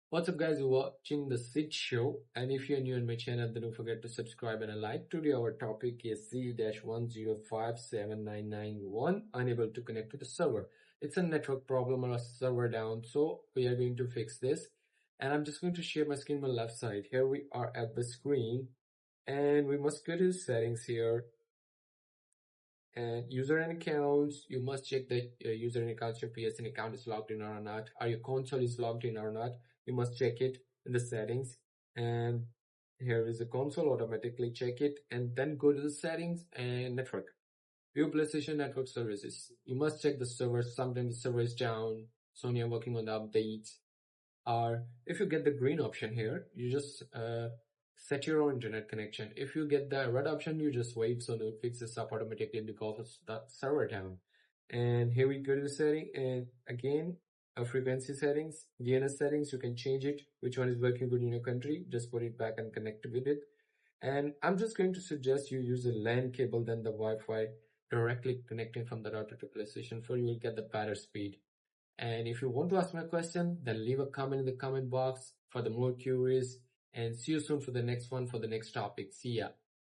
What's up guys, you're watching the Sid Show, and if you're new on my channel then don't forget to subscribe and like. Today our topic is CE-105799-1, unable to connect to the server. It's a network problem or a server down, so we are going to fix this. And I'm just going to share my screen on my left side. Here we are at the screen, and we must go to settings here. And user and accounts, you must check that user and accounts, your PSN account is logged in or not, or your console is logged in or not. You must check it in the settings, and here is the console, automatically check it, and then go to the settings and network. View PlayStation network services. You must check the server. Sometimes the server is down, so you're working on the updates. Or if you get the green option here, you just set your own internet connection. If you get the red option, you just wait, so it fixes up automatically because of the server down. And here we go to the setting, and again, frequency settings, DNS settings, you can change it, which one is working good in your country, just put it back and connect with it. And I'm just going to suggest you use a LAN cable than the Wi-Fi directly connecting from the router to PlayStation 4, you will get the better speed. And if you want to ask me a question, then leave a comment in the comment box for the more curious. And see you soon for the next one, for the next topic. See ya.